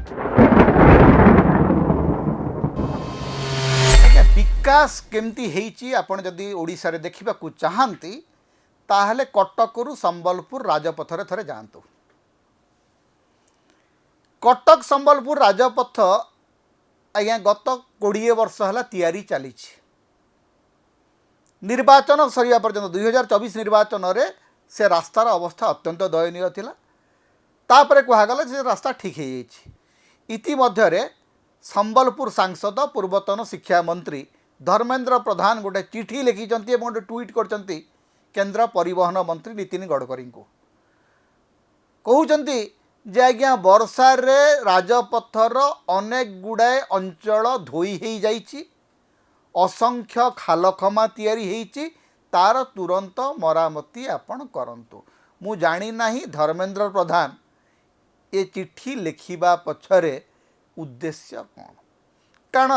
ଆଜ୍ଞା ବିକାଶ କେମିତି ହେଇଛି ଆପଣ ଯଦି ଓଡ଼ିଶାରେ ଦେଖିବାକୁ ଚାହାନ୍ତି ତାହେଲେ କଟକରୁ ସମ୍ବଲପୁର ରାଜପଥରେ ଥରେ ଯାଆନ୍ତୁ। କଟକ ସମ୍ବଲପୁର ରାଜପଥ ଆଜ୍ଞା ଗତ 20 ବର୍ଷ ହେଲା ତିଆରି ଚାଲିଛି। ନିର୍ବାଚନ ସରିବା ପର୍ଯ୍ୟନ୍ତ 2024 ନିର୍ବାଚନରେ ସେ ରାସ୍ତାର ଅବସ୍ଥା ଅତ୍ୟନ୍ତ ଦୟନୀୟ ଥିଲା। ତାପରେ କୁହାଗଲା ଯେ ରାସ୍ତା ଠିକ୍ ହେଇଯାଇଛି। ଇତିମଧ୍ୟରେ ସମ୍ବଲପୁର ସାଂସଦ ପୂର୍ବତନ ଶିକ୍ଷାମନ୍ତ୍ରୀ ଧର୍ମେନ୍ଦ୍ର ପ୍ରଧାନ ଗୋଟେ ଚିଠି ଲେଖିଛନ୍ତି ଏବଂ ଗୋଟେ ଟ୍ୱିଟ୍ କରିଛନ୍ତି କେନ୍ଦ୍ର ପରିବହନ ମନ୍ତ୍ରୀ ନୀତିନ ଗଡ଼କରୀଙ୍କୁ। କହୁଛନ୍ତି ଯେ ଆଜ୍ଞା ବର୍ଷାରେ ରାଜପଥର ଅନେକ ଗୁଡ଼ାଏ ଅଞ୍ଚଳ ଧୋଇ ହେଇଯାଇଛି, ଅସଂଖ୍ୟ ଖାଲଖମା ତିଆରି ହେଇଛି, ତାର ତୁରନ୍ତ ମରାମତି ଆପଣ କରନ୍ତୁ। ମୁଁ ଜାଣିନାହିଁ ଧର୍ମେନ୍ଦ୍ର ପ୍ରଧାନ ଏ ଚିଠି ଲେଖିବା ପଛରେ ଉଦ୍ଦେଶ୍ୟ କ'ଣ, କାରଣ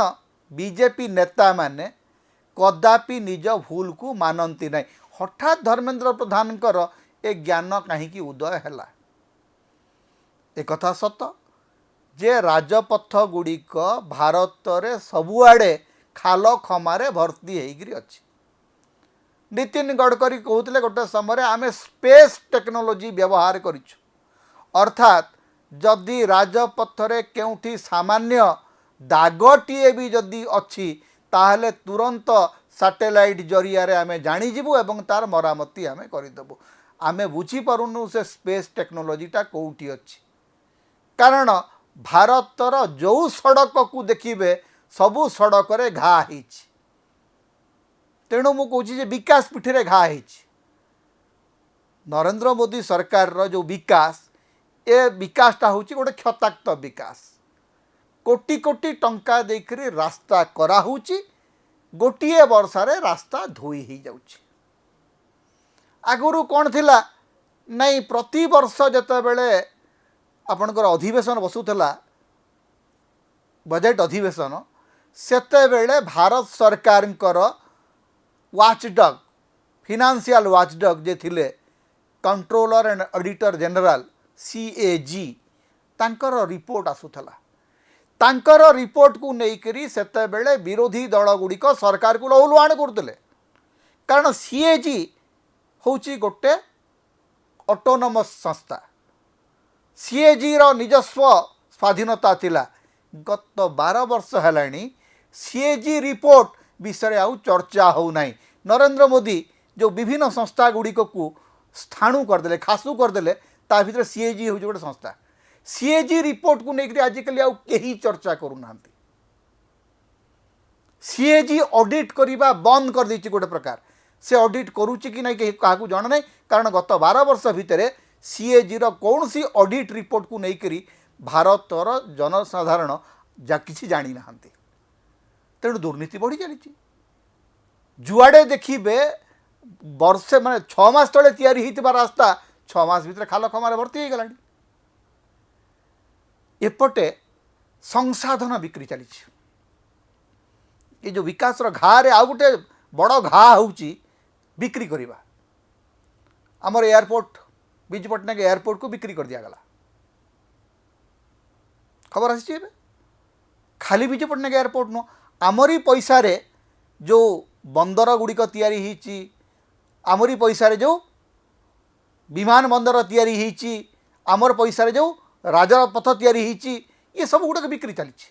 ବିଜେପି ନେତାମାନେ କଦାପି ନିଜ ଭୁଲକୁ ମାନନ୍ତି ନାହିଁ। ହଠାତ୍ ଧର୍ମେନ୍ଦ୍ର ପ୍ରଧାନଙ୍କର ଏ ଜ୍ଞାନ କାହିଁକି ଉଦୟ ହେଲା? ଏକଥା ସତ ଯେ ରାଜପଥ ଗୁଡ଼ିକ ଭାରତରେ ସବୁଆଡ଼େ ଖାଲ ଖମାରେ ଭର୍ତ୍ତି ହେଇକରି ଅଛି। ନୀତିନ ଗଡ଼କରୀ କହୁଥିଲେ ଗୋଟେ ସମୟରେ ଆମେ ସ୍ପେସ୍ ଟେକ୍ନୋଲୋଜି ବ୍ୟବହାର କରିଛୁ, ଅର୍ଥାତ୍ ଯଦି ରାଜପଥରେ କେଉଁଠି ସାମାନ୍ୟ ଦାଗଟିଏ ବି ଯଦି ଅଛି ତାହେଲେ ତୁରନ୍ତ ସାଟେଲାଇଟ୍ ଜରିଆରେ ଆମେ ଜାଣିଯିବୁ ଏବଂ ତାର ମରାମତି ଆମେ କରିଦେବୁ। ଆମେ ବୁଝିପାରୁନୁ ସେ ସ୍ପେସ୍ ଟେକ୍ନୋଲୋଜିଟା କେଉଁଠି ଅଛି, କାରଣ ଭାରତର ଯେଉଁ ସଡ଼କକୁ ଦେଖିବେ ସବୁ ସଡ଼କରେ ଘା ହେଇଛି। ତେଣୁ ମୁଁ କହୁଛି ଯେ ବିକାଶ ପିଠିରେ ଘା ହେଇଛି। ନରେନ୍ଦ୍ର ମୋଦି ସରକାରର ଯେଉଁ ବିକାଶ, ଏ ବିକାଶଟା ହେଉଛି ଗୋଟେ କ୍ଷତାକ୍ତ ବିକାଶ। କୋଟି କୋଟି ଟଙ୍କା ଦେଇକରି ରାସ୍ତା କରାହେଉଛି, ଗୋଟିଏ ବର୍ଷାରେ ରାସ୍ତା ଧୋଇ ହେଇଯାଉଛି। ଆଗରୁ କ'ଣ ଥିଲା ନାଇଁ, ପ୍ରତିବର୍ଷ ଯେତେବେଳେ ଆପଣଙ୍କର ଅଧିବେଶନ ବସୁଥିଲା, ବଜେଟ୍ ଅଧିବେଶନ, ସେତେବେଳେ ଭାରତ ସରକାରଙ୍କର ୱାଚଡଗ୍, ଫିନାନ୍ସିଆଲ ୱାଚଡଗ୍ ଯେ ଥିଲେ controller and auditor general CAG, ତାଙ୍କର ରିପୋର୍ଟ ଆସୁଥିଲା। ତାଙ୍କର ରିପୋର୍ଟକୁ ନେଇକରି ସେତେବେଳେ ବିରୋଧୀ ଦଳଗୁଡ଼ିକ ସରକାରକୁ ଲହୁଲୁହାଣ କରୁଥିଲେ, କାରଣ CAG ହେଉଛି ଗୋଟେ ଅଟୋନମସ୍ ସଂସ୍ଥା। CAGର ନିଜସ୍ୱ ସ୍ୱାଧୀନତା ଥିଲା। ଗତ 12 ବର୍ଷ ହେଲାଣି CAG ରିପୋର୍ଟ ବିଷୟରେ ଆଉ ଚର୍ଚ୍ଚା ହେଉନାହିଁ। ନରେନ୍ଦ୍ର ମୋଦି ଯେଉଁ ବିଭିନ୍ନ ସଂସ୍ଥା ଗୁଡ଼ିକକୁ ସ୍ଥାଣୁ କରିଦେଲେ, ଖାସୁ କରିଦେଲେ, ତା ଭିତରେ CAG ହେଉଛି ଗୋଟେ ସଂସ୍ଥା। CAG ରିପୋର୍ଟକୁ ନେଇକରି ଆଜିକାଲି ଆଉ କେହି ଚର୍ଚ୍ଚା କରୁନାହାନ୍ତି। CAG ଅଡ଼ିଟ୍ କରିବା ବନ୍ଦ କରିଦେଇଛି ଗୋଟେ ପ୍ରକାର। ସେ ଅଡ଼ିଟ୍ କରୁଛି କି ନାହିଁ କେହି କାହାକୁ ଜଣା ନାହିଁ, କାରଣ ଗତ 12 ବର୍ଷ ଭିତରେ CAGର କୌଣସି ଅଡ଼ିଟ୍ ରିପୋର୍ଟକୁ ନେଇକରି ଭାରତର ଜନସାଧାରଣ କିଛି ଜାଣିନାହାନ୍ତି। ତେଣୁ ଦୁର୍ନୀତି ବଢ଼ି ଚାଲିଛି। ଯୁଆଡ଼େ ଦେଖିବେ ବର୍ଷେ ମାନେ 6 ମାସ ତଳେ ତିଆରି ହେଇଥିବା ରାସ୍ତା 6 ମାସ ଭିତରେ ଖାଲ ଖମାରେ ଭର୍ତ୍ତି ହେଇଗଲାଣି। ଏପଟେ ସଂସାଧନ ବିକ୍ରି ଚାଲିଛି। ଏ ଯେଉଁ ବିକାଶର ଘାରେ ଆଉ ଗୋଟେ ବଡ଼ ଘା ହେଉଛି ବିକ୍ରି କରିବା। ଆମର ଏୟାରପୋର୍ଟ, ବିଜୁ ପଟ୍ଟନାୟକ ଏୟାରପୋର୍ଟକୁ ବିକ୍ରି କରିଦିଆଗଲା। ଖବର ଆସିଛି ଏବେ। ଖାଲି ବିଜୁ ପଟ୍ଟନାୟକ ଏୟାରପୋର୍ଟ ନୁହଁ, ଆମରି ପଇସାରେ ଯେଉଁ ବନ୍ଦର ଗୁଡ଼ିକ ତିଆରି ହେଇଛି, ଆମରି ପଇସାରେ ଯେଉଁ ବିମାନ ବନ୍ଦର ତିଆରି ହେଇଛି, ଆମର ପଇସାରେ ଯେଉଁ ରାଜପଥ ତିଆରି ହେଇଛି, ଏ ସବୁ ଗୁଡ଼ାକ ବିକ୍ରି ଚାଲିଛି।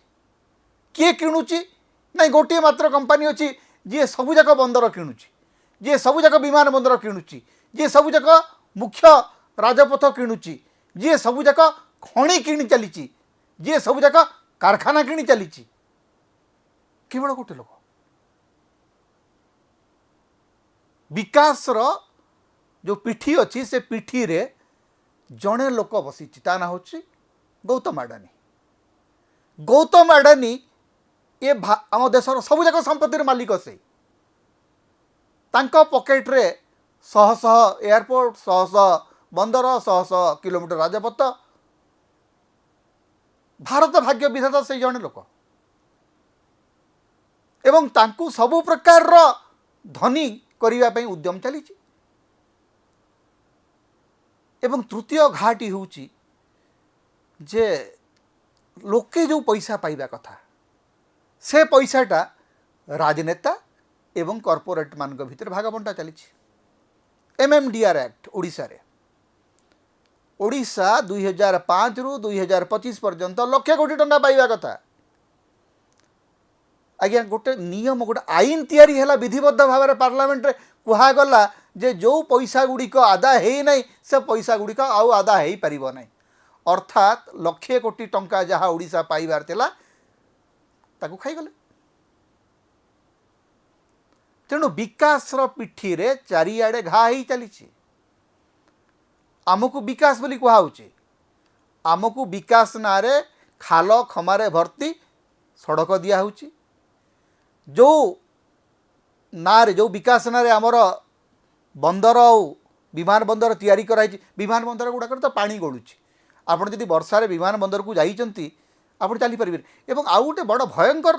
କିଏ କିଣୁଛି? ନାଇଁ, ଗୋଟିଏ ମାତ୍ର କମ୍ପାନୀ ଅଛି ଯିଏ ସବୁଯାକ ବନ୍ଦର କିଣୁଛି, ଯିଏ ସବୁଯାକ ବିମାନ ବନ୍ଦର କିଣୁଛି, ଯିଏ ସବୁଯାକ ମୁଖ୍ୟ ରାଜପଥ କିଣୁଛି, ଯିଏ ସବୁଯାକ ଖଣି କିଣି ଚାଲିଛି, ଯିଏ ସବୁଯାକ କାରଖାନା କିଣି ଚାଲିଛି, କେବଳ ଗୋଟେ ଲୋକ। ବିକାଶର ଯେଉଁ ପିଠି ଅଛି, ସେ ପିଠିରେ ଜଣେ ଲୋକ ବସିଛି, ତା ନାଁ ହେଉଛି ଗୌତମ ଆଡାନୀ। ଗୌତମ ଆଡାନୀ ଏ ଆମ ଦେଶର ସବୁଯାକ ସମ୍ପତ୍ତିର ମାଲିକ। ସେ ତାଙ୍କ ପକେଟରେ ଶହ ଶହ ଏୟାରପୋର୍ଟ, ଶହ ଶହ ବନ୍ଦର, ଶହ ଶହ କିଲୋମିଟର ରାଜପଥ। ଭାରତ ଭାଗ୍ୟ ବିଧାତା ସେଇ ଜଣେ ଲୋକ, ଏବଂ ତାଙ୍କୁ ସବୁ ପ୍ରକାରର ଧନୀ କରିବା ପାଇଁ ଉଦ୍ୟମ ଚାଲିଛି। ଏବଂ ତୃତୀୟ ଘାଟି ହେଉଛି ଯେ लोके जो पैसा पाइबा कथा से पैसाटा राजनेता एवं कॉर्पोरेट मान भितर भागबंटा चली MMDR एक्ट ओडिशा रे ओडिशा 2005 रु 2025 पर्यंत लक्ष कोटी टंका पाइबा कथा आज्ञा गोटे नियम गोटे आईन तैयारी है विधिबद्ध भाव में पार्लियामेंट रे कहगला जे जो पैसा गुड़िक आदाय है नहीं से पैसा गुड़िक आउ आदाय हो पार नहीं अर्थात लक्षे कोटी टंका जहाँ ओडिशा पाइबार थिला ताकू खाईगले तेणु विकास पिठी रे चारिआडे घा ही चली आमको विकास बोली कहुचे आमको विकास ना रे खाल खमारे भर्ती सड़क दिया होची जो ना रे जो विकास ना रे आमर बंदर विमान बंदर तैयारी कराई विमान बंदर गुड़ाक तो पानी गलुची आपड़ जदि वर्षार विमान बंदर को जाइंट आप चली पारे एवं आउ गोटे बड़ भयंकर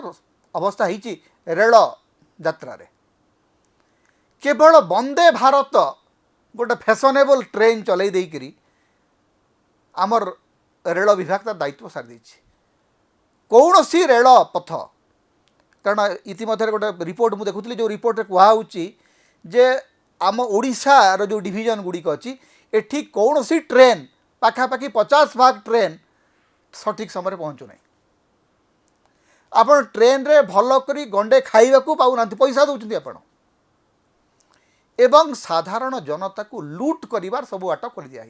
अवस्था होती रेल यात्रा रे केवल वंदे भारत गोटे फैशनेबल ट्रेन चलई देकरी आमर रेल विभाग तार दायित्व सारी देछि कौन सी रेल पथ कारण इतिमध्य गोटे रिपोर्ट मुझे देखुली जो रिपोर्ट कहुच्ची जे आम ओडिशार जो डिविजन गुड़िक अच्छी एठी कौन सी ट्रेन पाखापाखि 50% ट्रेन सठिक समय पहुँचु ना आपण ट्रेन रे भल करी गंडे खाइबा को पाउना पैसा दौरान आपण एवं साधारण जनता को लूट करिवार सब बाट खोली दिया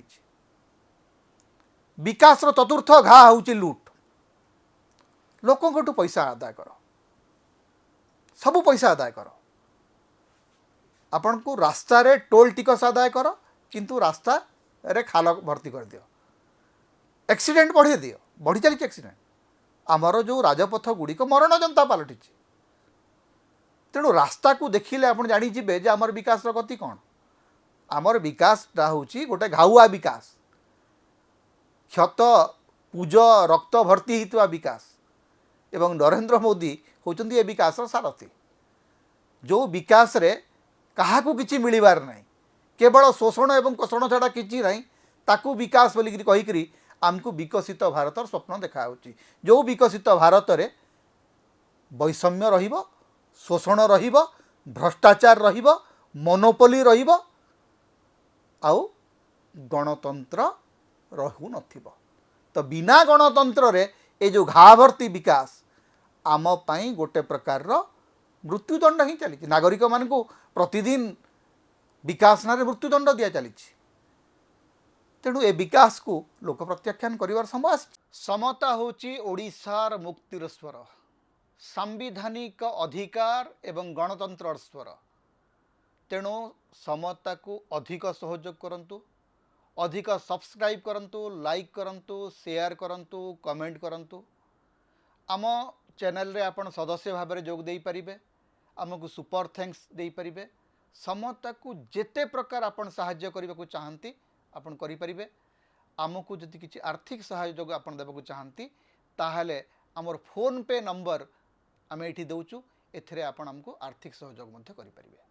विकास चतुर्थ घा हूँ लूट लोकों पैसा आदाय कर सब पैसा आदाय कर आपण को रास्ता रे टोल टिकस आदाय कर किंतु रास्ता रे खाल भर्ती कर दियो एक्सीडेंट बढ़े दियो बढ़ी चली एक्सीडेंट आमर जो राजपथ गुड़िक मरण जनता पलटि तेणु रास्ता को देखिले आप जानीजे जे आमर विकास गति कौन आमर विकासटा हूँ गोटे घाउआ विकास क्षत पूज रक्त भर्ती होता विकास एवं नरेंद्र मोदी होचंदी ए विकास सारथी जो विकास रे कहा किसी मिलबार नहीं केवल शोषण एवं कोषण छाड़ा किसी नहीं ताकू विकास बोलिकी कहीकि आमको विकसित भारतर स्वप्न देखा जो विकसित भारत रे वैषम्य रहिबो शोषण रहिबो भ्रष्टाचार रहिबो मोनोपोली रहिबो आउ गणतंत्र रहू नथिबो तो बिना गणतंत्र रे ए जो घा भर्ती विकास आम पाई गोटे प्रकार रो मृत्युदंड ही चली नागरिक मान को प्रतिदिन विकास ना मृत्युदंड दिया चली तेणु ए विकास को लोक प्रत्याख्यान करिवार समय समता होची ओडिशार मुक्तिर स्वर सांविधानिक अधिकार एवं गणतंत्र स्वर तेणु समता को अधिक सहयोग करंतु अधिक सब्सक्राइब करंतु लाइक करंतु शेयर करंतु कमेंट करंतु आम चैनल रे आपण सदस्य भाव में जोग दे पारिबे आमको सुपर थैंक्स दे पारिबे समता को जेते प्रकार आपण सहाय्य करबा को चाहंती आपण करि पारिबे आमको जदि किछि आर्थिक सहयोग आपण देबा को चाहंती ताहाले हमर फोन पे नंबर आम ये दौचु एथिरे आपण हमको आर्थिक सहयोग मध्य करि पारिबे।